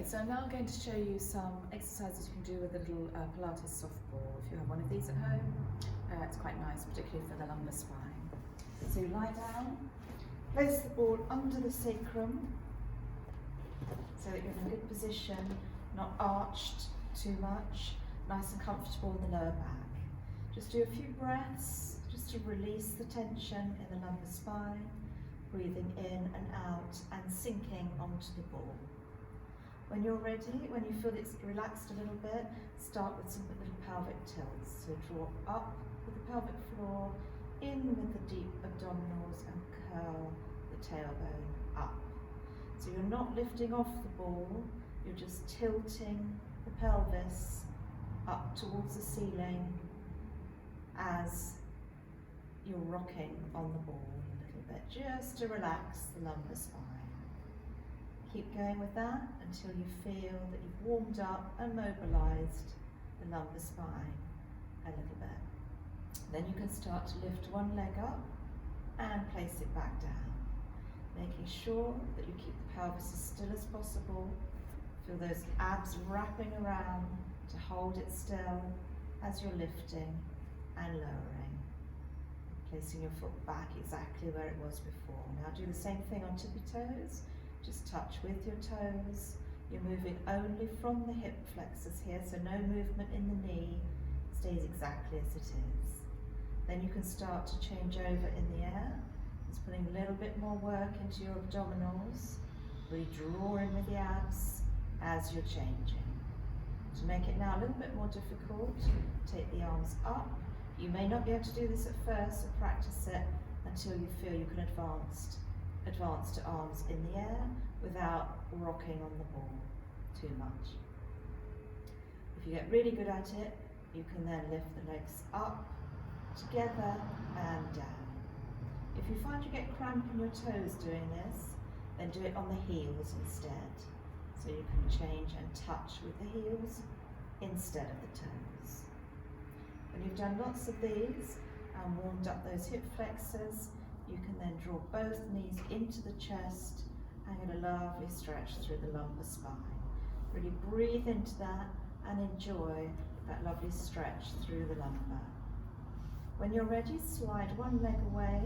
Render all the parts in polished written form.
Okay, so I'm now going to show you some exercises you can do with a little Pilates soft ball. If you have one of these at home, it's quite nice, particularly for the lumbar spine. So you lie down, place the ball under the sacrum so that you're in a good position, not arched too much, nice and comfortable in the lower back. Just do a few breaths just to release the tension in the lumbar spine, breathing in and out and sinking onto the ball. When you're ready, when you feel it's relaxed a little bit, start with some little pelvic tilts. So draw up with the pelvic floor, in with the deep abdominals and curl the tailbone up. So you're not lifting off the ball, you're just tilting the pelvis up towards the ceiling as you're rocking on the ball a little bit, just to relax the lumbar spine. Keep going with that until you feel that you've warmed up and mobilised the lumbar spine a little bit. Then you can start to lift one leg up and place it back down, making sure that you keep the pelvis as still as possible. Feel those abs wrapping around to hold it still as you're lifting and lowering. Placing your foot back exactly where it was before. Now do the same thing on tippy toes. Just touch with your toes. You're moving only from the hip flexors here, so no movement in the knee. It stays exactly as it is. Then you can start to change over in the air. It's putting a little bit more work into your abdominals. Really draw in with the abs as you're changing. To make it now a little bit more difficult, take the arms up. You may not be able to do this at first, so practice it until you feel you can advance to arms in the air without rocking on the ball too much. If you get really good at it, you can then lift the legs up, together and down. If you find you get cramp in your toes doing this, then do it on the heels instead. So you can change and touch with the heels instead of the toes. When you've done lots of these and warmed up those hip flexors, you can then draw both knees into the chest and get a lovely stretch through the lumbar spine. Really breathe into that and enjoy that lovely stretch through the lumbar. When you're ready, slide one leg away,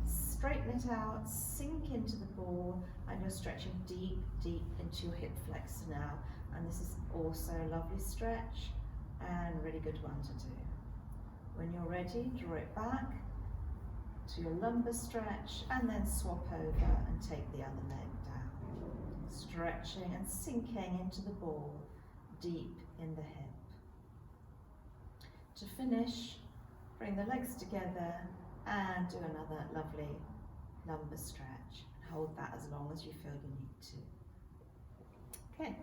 straighten it out, sink into the ball, and you're stretching deep, deep into your hip flexor now. And this is also a lovely stretch and a really good one to do. When you're ready, draw it back to your lumbar stretch and then swap over and take the other leg down. Stretching and sinking into the ball, deep in the hip. To finish, bring the legs together and do another lovely lumbar stretch. Hold that as long as you feel you need to. Okay.